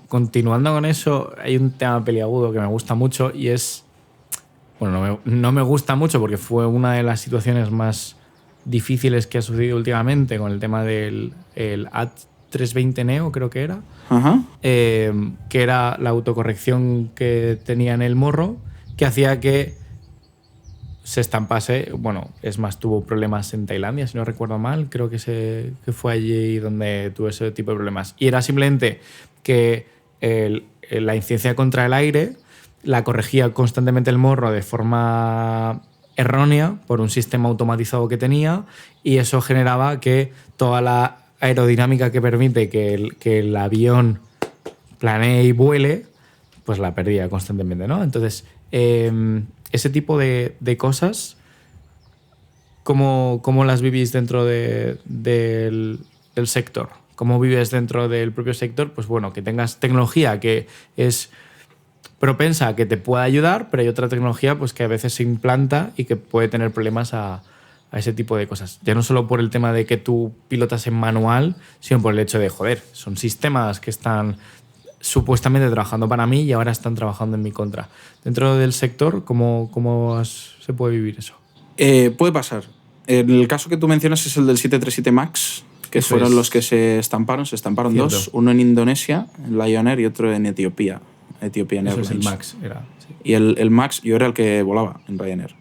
continuando con eso, hay un tema peliagudo que me gusta mucho y es... Bueno, no me gusta mucho porque fue una de las situaciones más difíciles que ha sucedido últimamente con el tema del el A320 Neo, creo que era. Ajá. Que era la autocorrección que tenía en el morro, que hacía que se estampase. Bueno, es más, tuvo problemas en Tailandia, si no recuerdo mal. Creo que fue allí donde tuvo ese tipo de problemas. Y era simplemente que la incidencia contra el aire la corregía constantemente el morro de forma errónea por un sistema automatizado que tenía, y eso generaba que toda la aerodinámica que permite que el avión planee y vuele, pues la perdía constantemente, ¿no? Entonces, ese tipo de cosas, ¿cómo las vivís dentro del sector? ¿Cómo vives dentro del propio sector? Pues bueno, que tengas tecnología que es propensa a que te pueda ayudar, pero hay otra tecnología pues que a veces se implanta y que puede tener problemas a ese tipo de cosas. Ya no solo por el tema de que tú pilotas en manual, sino por el hecho de, joder, son sistemas que están supuestamente trabajando para mí y ahora están trabajando en mi contra. Dentro del sector, ¿cómo se puede vivir eso? Puede pasar. El caso que tú mencionas es el del 737 MAX, que Eso fueron es. los que se estamparon. Se estamparon Cierto. dos, uno en Indonesia, en Lion Air, y otro en Etiopía, Ethiopian Eso Airlines. es el MAX, era. Sí. Y el MAX, yo era el que volaba en Ryanair.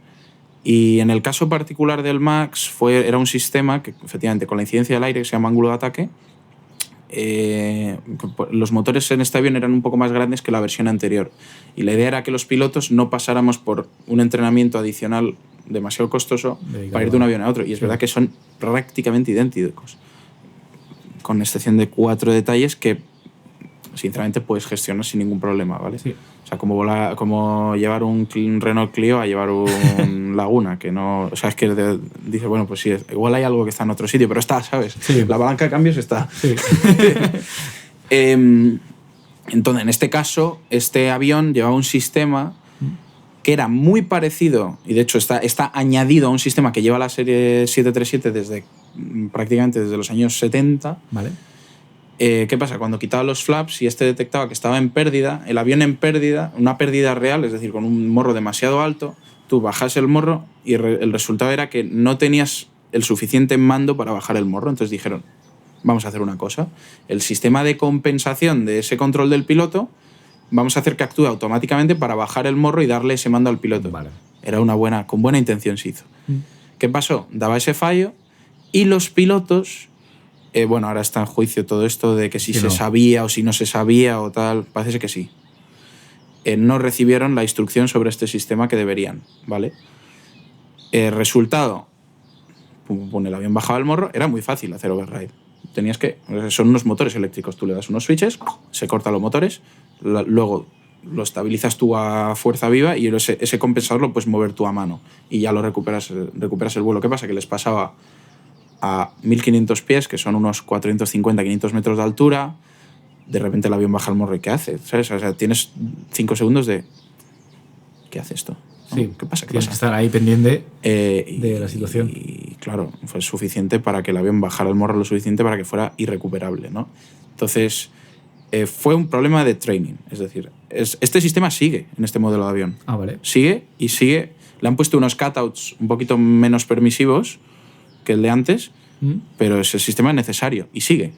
Y en el caso particular del MAX era un sistema que, efectivamente, con la incidencia del aire, que se llama ángulo de ataque, los motores en este avión eran un poco más grandes que la versión anterior. Y la idea era que los pilotos no pasáramos por un entrenamiento adicional demasiado costoso para ir de un avión a otro. Y es verdad que son prácticamente idénticos, con excepción de 4 detalles que, sinceramente, puedes gestionar sin ningún problema, ¿vale? Sí. O sea, como llevar un Renault Clio a llevar un Laguna, que no... O sea, es que dices, bueno, pues sí, igual hay algo que está en otro sitio, pero está, ¿sabes? Sí. La palanca de cambios está. Sí. Entonces, en este caso, este avión llevaba un sistema que era muy parecido, y de hecho está añadido a un sistema que lleva la serie 737 prácticamente desde los años 70. Vale. ¿Qué pasa? Cuando quitaba los flaps y este detectaba que estaba en pérdida, el avión en pérdida, una pérdida real, es decir, con un morro demasiado alto, tú bajas el morro y el resultado era que no tenías el suficiente mando para bajar el morro. Entonces dijeron, vamos a hacer una cosa, el sistema de compensación de ese control del piloto, vamos a hacer que actúe automáticamente para bajar el morro y darle ese mando al piloto. Vale. Era con buena intención se hizo. ¿Qué pasó? Daba ese fallo y los pilotos... bueno, ahora está en juicio todo esto de que si se sabía o si no se sabía o tal. Parece que sí. No recibieron la instrucción sobre este sistema que deberían, ¿vale? Resultado, el avión bajaba el morro, era muy fácil hacer override. Son unos motores eléctricos, tú le das unos switches, se cortan los motores, luego lo estabilizas tú a fuerza viva y ese compensador lo puedes mover tú a mano y ya lo recuperas el vuelo. ¿Qué pasa? Que les pasaba a 1500 pies, que son unos 450-500 metros de altura, de repente el avión baja el morro y ¿qué hace? ¿Sabes? O sea, tienes 5 segundos de ¿qué hace esto? ¿No? Sí. ¿Qué pasa? Tienes que estar ahí pendiente de la situación. Y claro, fue suficiente para que el avión bajara el morro lo suficiente para que fuera irrecuperable, ¿no? Entonces, fue un problema de training. Es decir, este sistema sigue en este modelo de avión. Ah, vale. Sigue y sigue. Le han puesto unos cutouts un poquito menos permisivos que el de antes, pero ese sistema es necesario y sigue.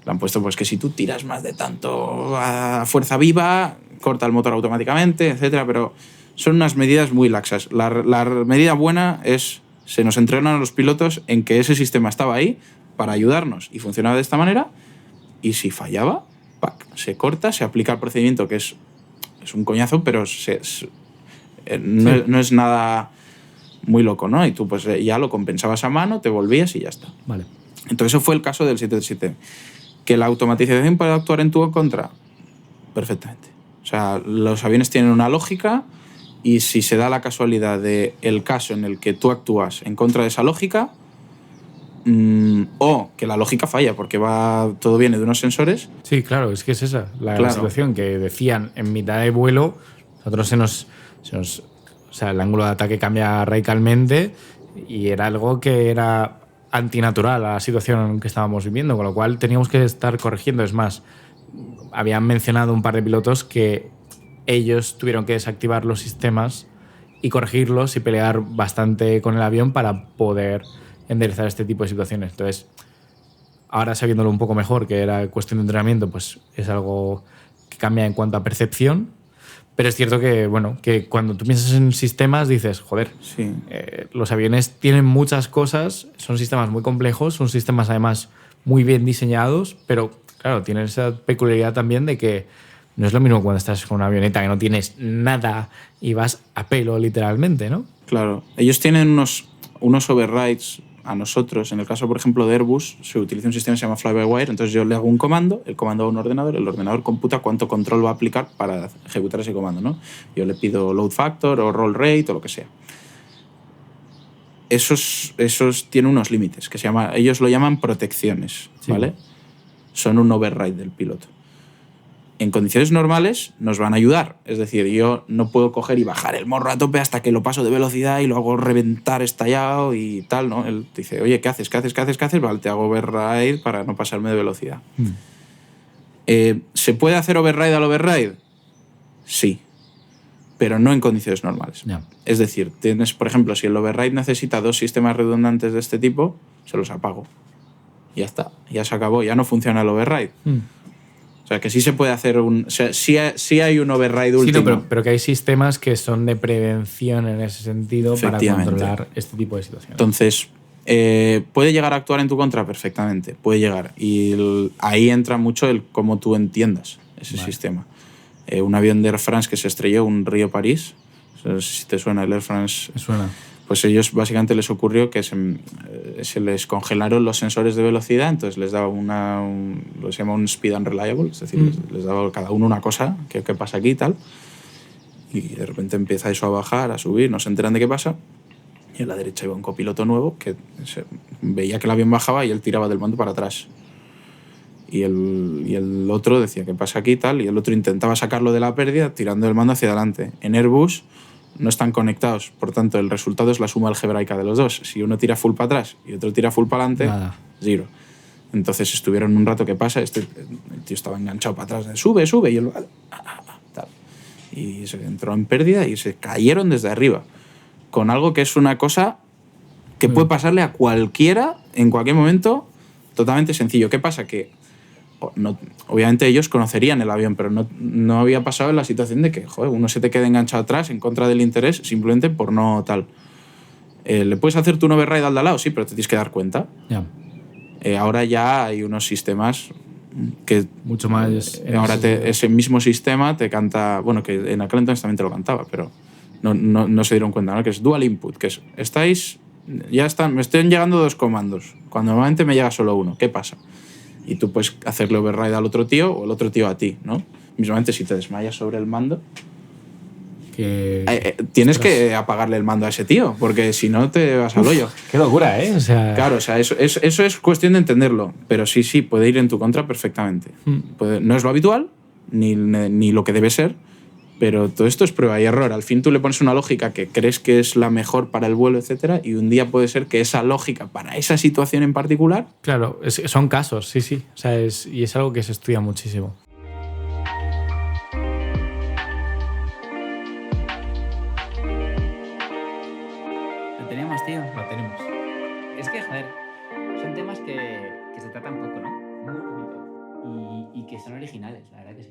Le han puesto pues que si tú tiras más de tanto a fuerza viva, corta el motor automáticamente, etcétera, pero son unas medidas muy laxas. La medida buena es, se nos entrenan a los pilotos en que ese sistema estaba ahí para ayudarnos y funcionaba de esta manera, y si fallaba, se corta, se aplica el procedimiento, que es un coñazo, pero no es nada muy loco, ¿no? Y tú pues ya lo compensabas a mano, te volvías y ya está. Vale. Entonces eso fue el caso del 737. ¿Que la automatización puede actuar en tu contra? Perfectamente. O sea, los aviones tienen una lógica y si se da la casualidad de el caso en el que tú actúas en contra de esa lógica, o que la lógica falla porque todo viene de unos sensores. Sí, claro, es que es esa la situación, que decían en mitad de vuelo, nosotros o sea, el ángulo de ataque cambia radicalmente y era algo que era antinatural a la situación que estábamos viviendo, con lo cual teníamos que estar corrigiendo. Es más, habían mencionado un par de pilotos que ellos tuvieron que desactivar los sistemas y corregirlos y pelear bastante con el avión para poder enderezar este tipo de situaciones. Entonces, ahora sabiéndolo un poco mejor, que era cuestión de entrenamiento, pues es algo que cambia en cuanto a percepción. Pero es cierto que, bueno, que cuando tú piensas en sistemas dices, joder, Sí. Los aviones tienen muchas cosas, son sistemas muy complejos, son sistemas además muy bien diseñados, pero claro, tienen esa peculiaridad también de que no es lo mismo cuando estás con una avioneta que no tienes nada y vas a pelo literalmente, ¿no? Claro. Ellos tienen unos overrides a nosotros. En el caso, por ejemplo, de Airbus, se utiliza un sistema que se llama fly-by-wire. Entonces yo le hago un comando, el comando a un ordenador, el ordenador computa cuánto control va a aplicar para ejecutar ese comando, ¿no? Yo le pido load factor o roll rate o lo que sea. Esos tienen unos límites, que ellos lo llaman protecciones, Sí. ¿vale? Son un override del piloto. En condiciones normales nos van a ayudar. Es decir, yo no puedo coger y bajar el morro a tope hasta que lo paso de velocidad y lo hago reventar estallado y tal, ¿no? Él te dice, oye, ¿qué haces? Vale, te hago override para no pasarme de velocidad. ¿Se puede hacer override al override? Sí, pero no en condiciones normales. Yeah. Es decir, tienes, por ejemplo, si el override necesita 2 sistemas redundantes de este tipo, se los apago. Ya está, ya se acabó, ya no funciona el override. O sea, que sí se puede hacer sí hay un override último. Sí, no, pero que hay sistemas que son de prevención en ese sentido para controlar este tipo de situaciones. Entonces, ¿puede llegar a actuar en tu contra? Perfectamente, puede llegar. Y ahí entra mucho el cómo tú entiendas ese sistema. Un avión de Air France que se estrelló, un Río-París, no sé si te suena el Air France. Me suena. Pues ellos básicamente les ocurrió que se les congelaron los sensores de velocidad, entonces les daba lo se llama un speed unreliable, es decir, les daba cada uno una cosa, ¿qué pasa aquí y tal? Y de repente empieza eso a bajar, a subir, no se enteran de qué pasa, y a la derecha iba un copiloto nuevo que veía que el avión bajaba y él tiraba del mando para atrás. Y el otro decía, ¿qué pasa aquí y tal? Y el otro intentaba sacarlo de la pérdida tirando el mando hacia adelante. En Airbus no están conectados, por tanto el resultado es la suma algebraica de los dos. Si uno tira full para atrás y otro tira full para adelante, zero. Entonces estuvieron un rato, ¿qué pasa? El tío estaba enganchado para atrás, sube, y él tal. Y se entró en pérdida y se cayeron desde arriba, con algo que es una cosa que puede pasarle a cualquiera en cualquier momento, totalmente sencillo. ¿Qué pasa? Que obviamente ellos conocerían el avión, pero no había pasado en la situación de que uno se te quede enganchado atrás en contra del interés simplemente por no tal. ¿Le puedes hacer tu un override al de al lado? Sí, pero te tienes que dar cuenta. Ahora ya hay unos sistemas que mucho más ahora ese mismo sistema te canta, bueno, que en aquel entonces también te lo cantaba, pero no se dieron cuenta, ¿no? Que es dual input, que es me están llegando 2 comandos cuando normalmente me llega solo uno. ¿Qué pasa? Y tú puedes hacerle override al otro tío o el otro tío a ti, ¿no? Mismamente, si te desmayas sobre el mando, tienes que apagarle el mando a ese tío, porque si no te vas al hoyo. ¡Qué locura, ¿eh? O sea... Claro, o sea, eso es cuestión de entenderlo, pero sí, puede ir en tu contra perfectamente. No es lo habitual, ni lo que debe ser, pero todo esto es prueba y error. Al fin tú le pones una lógica que crees que es la mejor para el vuelo, etcétera, y un día puede ser que esa lógica para esa situación en particular... Claro, son casos, sí. O sea, y es algo que se estudia muchísimo. ¿Lo tenemos, tío? Lo tenemos. Es que, joder, son temas que se tratan poco, ¿no? Muy bonito. Y que son originales, la verdad que sí.